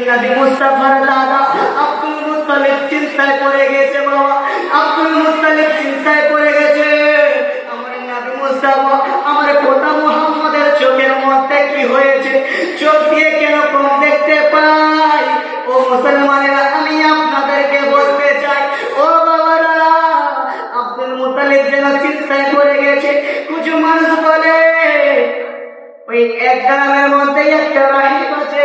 নবী মুস্তাফার দাদা Abdul Muttalib চিন্তায় পড়ে গেছে বাবা। আব্দুল মুত্তালিব চিন্তায় পড়ে গেছে, আমার নবী মুস্তাফা আমার পোতা মুহাম্মদের চোখের মধ্যে কি হয়েছে, চোখ দিয়ে কেন কম দেখতে পাই? ও মুসলমানেরা, আমি আপনাদেরকে বলতে চাই, ও বাবারা, আব্দুল মুত্তালিব যেন চিন্তায় পড়ে গেছে। কিছু মানুষ বলে ওই এক গ্রামের মধ্যে একটা রাহিব আছে,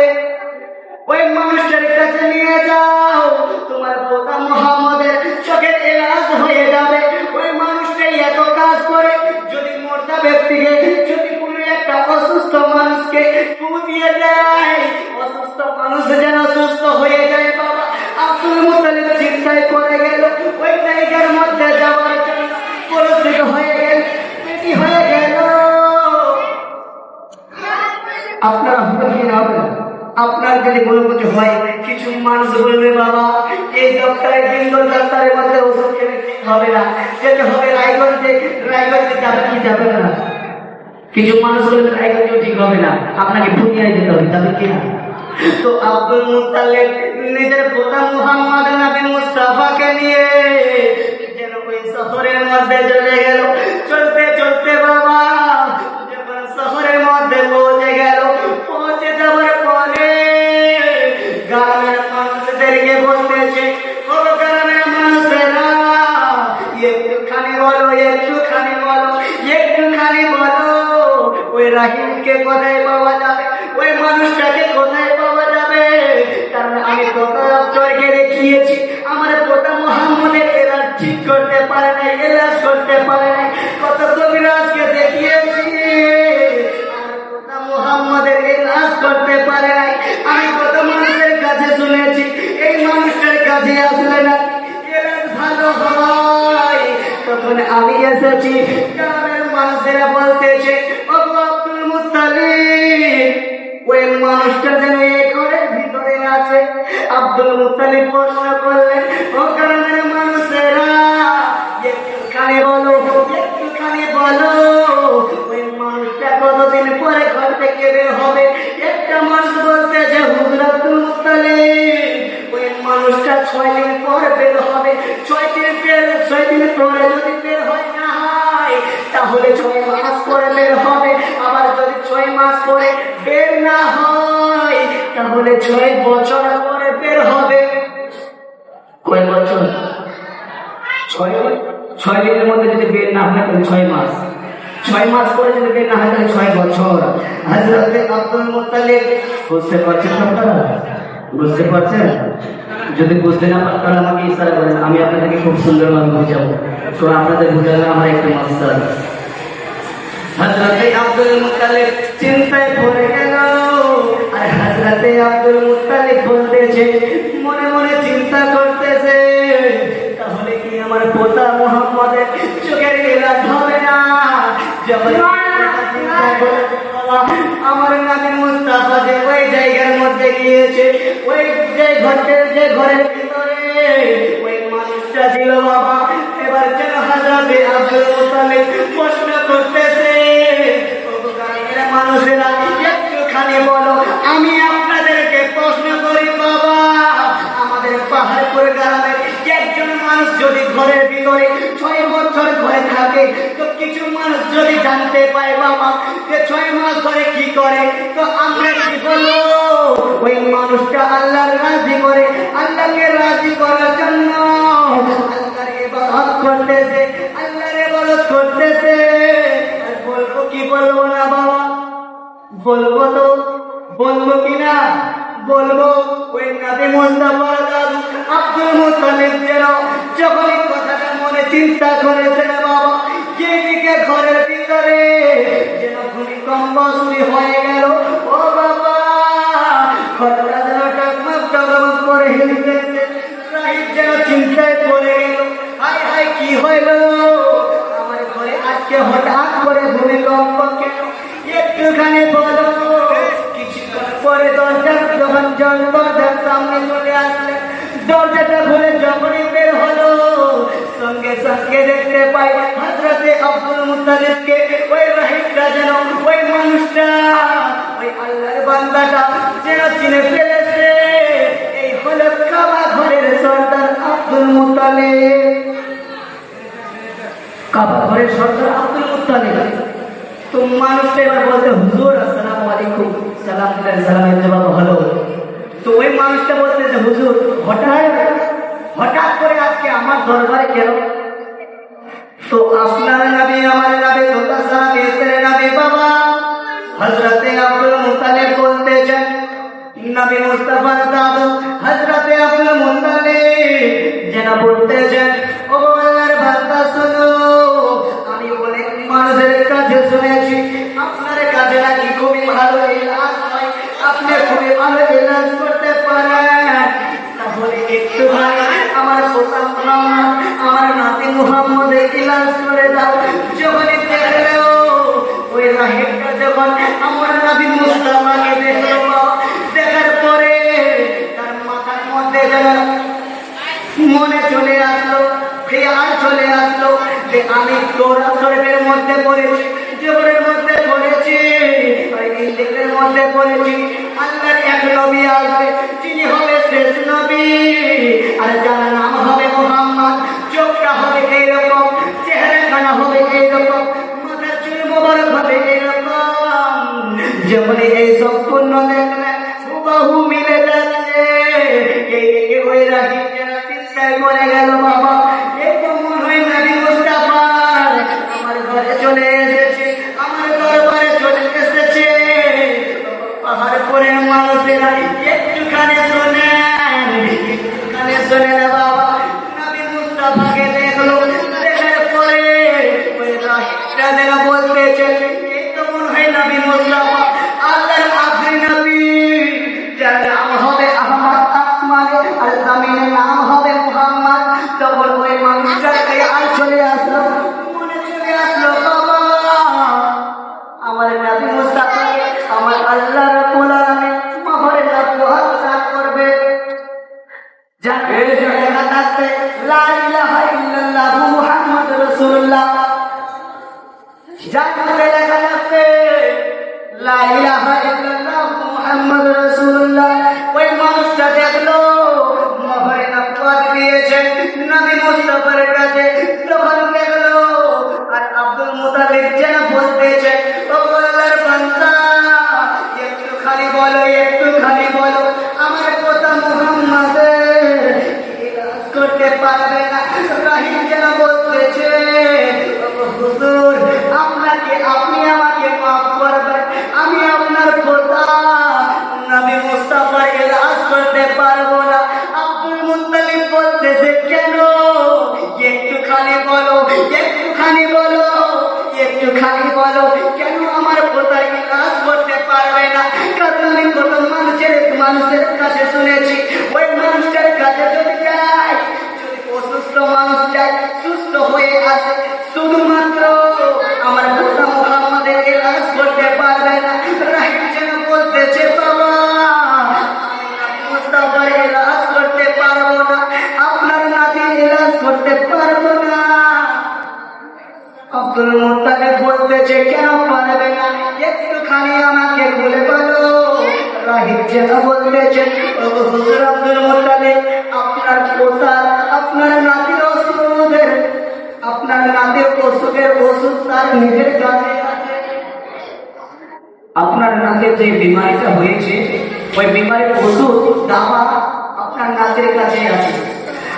ওই মানুষটার কাছে নিয়ে যাও, তোমার পোতা মুহাম্মদের চোখের এলাজ হয়ে যাবে। ওই মানুষটাই এত কাজ করে, যদি মর্দা ব্যক্তিকে, যদি কোনো একটা অসুস্থ মানুষকে ফু দিয়ে দেয়, অসুস্থ মানুষ যেন সুস্থ হয়ে যায় বাবা। আব্দুল মুত্তালিব চিন্তায় পড়ে গেল, ওই জায়গার মধ্যে যাওয়ার জন্য পরিস্থিতি হয়ে গেল, পেটি হয়ে গেল। আপনারা হবে, আপনার যদি কোনো কিছু হয়, কিছু মানুষ বলবে বাবা এই ডাক্তারের দিনগর ডাক্তারের মধ্যে ওষুধ খেলে ঠিক হবে না, যেতে হবে রায়গঞ্জে। রায়গঞ্জে যাবে কি যাবে না? কিছু মানুষ বলবে রায়গঞ্জেও ঠিক হবে না, আপনাকে পুনিয়ায় যেতে হবে, যাবে কিনা? তো আব্দুল মুত্তালিব নিজের পোতা মুহাম্মদ নবী মুস্তাফাকে নিয়ে যেন ওই শহরের মধ্যে চলে গেল। চলতে চলতে বাবা যখন শহরের মধ্যে পৌঁছে গেল, পৌঁছে যাওয়ার পরে গ্রামের মানুষদেরকে বলতেছে, ও গ্রামের মানুষেরা, একটুখানি বলো, একটুখানি বলো, একটুখানি বলো, ওই রাহিমকে কোথায় পাওয়া যাবে, ওই মানুষটাকে কোথায় পাওয়া যাবে? কারণ আমি কত ডক্টরকে দেখিয়েছি, আমার পোতা মুহাম্মদের এলাজ ঠিক করতে পারে নাই, এলাজ করতে পারে নাই। কত কবিরাজকে দেখিয়েছি, আমার পোতা মুহাম্মদের এলাজ করতে পারে নাই। আমি কত মানুষের কাছে শুনেছি, এই মানুষটার কাছে আসলে না এলাজ ভালো হয়। তখন আমি এসেছি, গ্রামের মানুষেরা বলতেছে, ও আব্দুল মুত্তালিব, ওই মানুষটা যেন এই ঘরের ভিতরে আছে। আব্দুল মুত্তালিব প্রশ্ন করলেন, ও গ্রামের মানুষেরা, একটুখানি বলো, একটুখানি বলো, ওই মানুষটা কতদিন পরে ঘর থেকে বের হবে? একটা মানুষ বলতেছে, হুজুর আব্দুল মুত্তালিব, ওই মানুষটা 6 দিন পর বের হবে। 6 দিন পরে যদি বের হয় না হয়, তাহলে 6 মাস পরে বের হবে। আবার যদি 6 মাস পরে বের না হয়, তাহলে 6 বছর পরে বের হবে। কয় বছর? 6 দিনের মধ্যে যদি বের না হয় তাহলে 6 মাস, 6 মাস পরে যদি বের না হয় তাহলে 6 বছর। হযরত আব্দুল মুত্তালিব, বুঝতে পারছেন আপনারা? বুঝতে পারছেন? যদি বুঝতে না পারেন তাহলে আমাকে ইশারা করেন, আমি আপনাদেরকে খুব সুন্দরভাবে বুঝাবো। তো আপনাদের বুঝালে আমার একটা মাস্টার। হযরত আব্দুল মুত্তালিব চিন্তায় পড়ে গেল, আর হযরত আব্দুল মুত্তালিব বলতেছে, মনে মনে চিন্তা করতেছে, তাহলে কি আমার পোতা মুহাম্মদের চোখের এলাজ হবে না? আমার নবী মুস্তাফা যে ওই জায়গার মধ্যে গিয়েছে, ওই যে ঘরের ভিতরে ওই মানুষটা ছিল বাবা। এবার যেন হযরত আব্দুল মুত্তালিব প্রশ্ন করতেছে, মানুষেরা একটুখানি বলো, আমি আপনাদেরকে প্রশ্ন করি বাবা, আমাদের পাহাড়পুর গ্রামের একজন মানুষ যদি ঘরের ভিতরে 6 বছর ঘরে থাকে, তো কিছু মানুষ যদি জানতে পায় বাবা যে 6 মাস ধরে কি করে, তো আমরা কি বলবো? ওই মানুষটা আল্লাহর রাজি করে, আল্লাহকে রাজি করার জন্য আল্লাহর ইবাদত করতেছে, আল্লাহর ইবাদত করতেছে। বলবো কি বলবো না বাবা? বলবো তো, বলবো কিনা? বলবো। ওই নবী মুস্তাফার দাদু আব্দুল মুত্তালিব যেন যখন কথাটা মনে চিন্তা করেছেন বাবা, যেদিকে ঘরের ভিতরে যেন ভূমিকম্প শুরু হয়ে গেল। ও বাবা, ঘরটা যেন টকমক টকমক করে হিলতেছে। রাহিব যেন চিন্তায় পড়ে গেল, হায় হায় কি হইল আমার ঘরে আজকে হঠাৎ করে ভূমিকম্প কেন? একটুখানি বলো। কিছুক্ষণ পরে দরজার সামনে চলে আসলেন। দরজাটা খুলে যখনই বের হলো, সঙ্গে সঙ্গে দেখতে পাই হযরত আব্দুল মুত্তালিবকে। ওই রাহিবটা যেন, ওই মানুষটা, ওই আল্লাহর বান্দাটা যেন চিনে ফেলেছে। কাবা ঘরের সর্দার আব্দুল মুত্তালিব, কাবা ঘরের সর্দার আব্দুল মুত্তালিব। তো মানুষটা এবার বলতে, হুজুর আসসালামু আলাইকুম, সালাম দিলেন, সালামের জবাব হলো। তো ওই মানুষটা বলতে যে হুজুর হঠাৎ করে আজকে আমার দরবারে কেন? তো আপনার নবী আমার নবী তোতা সাহেবের নবী বাবা হযরতে আব্দুল মুত্তালিব বলতেছেন, নবী মুস্তাফার দাদু হযরতে আব্দুল মুত্তালিব যেন বলতেছেন, ও আল্লাহর বান্দা শোনো, আমি অনেক মানুষের কাছে শুনেছি আপনার কাছে নাকি খুবই ভালো ইলাজ হয়, আপনি খুবই ভালো ইলাজ করতে পারেন। তাহলে একটু আমার পোতা মুহাম্মদ, আমার নাতি মুহাম্মদের ইলাজ করে দাও। যখনই দেখলো ওই রাহিবটা যখন আমার নবী মুস্তাফাকে দেখলো, দেখার পরে তার মাথার মধ্যে যেন মনে চলে আসলো, খেয়াল চলে আসলো যে আমি তোরা শরীফের মধ্যে পড়েছি, জবরের মধ্যে পড়েছি, ইংলিশের মধ্যে পড়েছি আল্লাহর এক নবী আসবে, যিনি হবে শেষ নবী, আর যার নাম হবে মুহাম্মদ। চোখটা হবে এইরকম, চেহারাখানা হবে এইরকম, মাথার চুল মোবারক হবে এইরকম। যেমন এই সম্পূর্ণ দেখলে হুবহু মিলে যাচ্ছে। এই ওই রাখি চিন্তায় করে গেল, বাবা এই তো মনে হয় নবী মুস্তাফা আমার ঘরে চলে এসেছে, আমার দরবারে চলে এসেছে। পাহাড় করে মানুষেরা একটুখানি শোনেন, একটুখানি শোনেন বাবা। নবী মুস্তাফাকে দেখলো, দেখার পরে ওই রাহিবটা যেন বলতেছে, এই তো মনে হয় নবী মুস্তাফা, আল্লাহর আখরি নবী, যার নাম হবে আহমদ আসমানে আর জামিনের নাম হবে মুহাম্মদ। তখন ওই মানুষটাকে আর চলে আসলো, মনে চলে আসলো, বাবা আমার নবী মুস্তাফাকে আমার আল্লাহ রাব্বুল আলামিন মহরে নবুয়ত দান করবে। যার লেখা থাকবে লা ইলাহা ইল্লাল্লাহ মুহাম্মাদুর রাসূলুল্লাহ, যার লেখা থাকবে লা ইলাহা ইল্লাল্লাহ মুহাম্মাদুর রাসূলুল্লাহ, ওই মানুষটা দেখলো মহরে নবুয়ত দিয়েছে নবী মুস্তাফার কাছে। তখন দেখলো আর আব্দুল মুত্তালিব যেন বলতেছে, ও আল্লাহর বান্দা একটুখানি বলো, একটুখানি বলো, আমার পোতা মুহাম্মাদের ইলাজ করতে পারবে না? রাহিম যেন বলতেছে, হুজুর আপনাকে, আপনি আমাকে মাফ করবেন, আমি আপনার পোতা নবী মুস্তাফার ইলাজ করতে পারবো না। আব্দুল মুত্তালিব বলতেছে, কেন? একটুখানি বলো, একটুখানি বলো, একটুখানি বলো, কেন আমার পোতার ইলাজ করতে পারবে না? কারণ আমি কত মানুষের কাছে শুনেছি, ওই মানুষটার কাছে যদি যাই, যদি অসুস্থ মানুষ যায়, সুস্থ হয়ে আসে, শুধুমাত্র আমার পোতা মুহাম্মদের ইলাজ করতে পারবে না। রাহিম যেন বলতেছে, বাবা মুস্তাফার ইলাজ করতে পারবো না, আপনার নাতির ইলাজ করতে পারবো না। আব্দুল মুত্তালিব বলতেছে, কেন পারবে না? একটুখানি আমাকে বলে বলো। রাহিব যেন বলতেছে, হুজুর আব্দুল মুত্তালিব, আপনার পোতা, আপনার নাতির অসুখের, আপনার নাতির অসুখের ওষুধ তার নিজের কাছে আছে। আপনার নাতির যে বিমারিটা হয়েছে, ওই বিমারির ওষুধ দাওয়া আপনার নাতির কাছে আছে।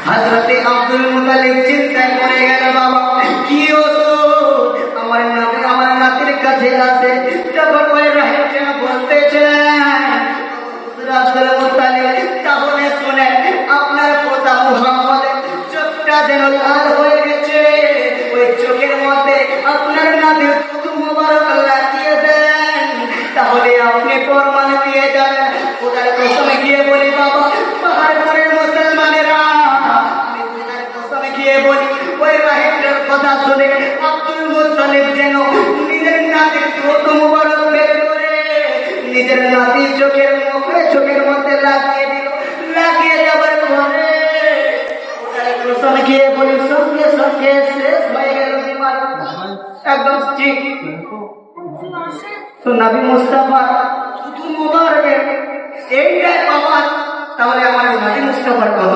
হযরতে আব্দুল মুত্তালিব চিন্তায় পড়ে গেল, বাবা কি ওষুধ আমার নাতির কাছে আছে? তখন ওই রাহিব যেন বলতেছে, আব্দুল মুত্তালিব, তাহলে শুনে আপনার পোতা মুহাম্মদের চোখটা যেন লাল হয়ে গেছে, ওই চোখের মধ্যে আপনার নাতির চোখ মোবারক লাগিয়ে দেন, তাহলে আপনি প্রমাণ পেয়ে যাবেন। ওটার কসমে গিয়ে বলি, বাবা পাহাড় করে মুসলমানেরা, আমি ওটার কসমে গিয়ে বলি, ওই রাহিবের কথা শুনে আব্দুল মুত্তালিব যেন নিজের নাতির চোখ মোবারক বের করে নিজের নাতির চোখের মধ্যে লাগিয়ে দিল। লাগিয়ে যাবার পরে ওটার কসমে গিয়ে বলি, সঙ্গে সঙ্গে শেষ হয়ে গেল বিমার, একদম ঠিক। তো নবী মুস্তাফা শুধু মোবারকের এইটাই পাওয়ার, তাহলে আমার নবী মুস্তাফা আমার কথা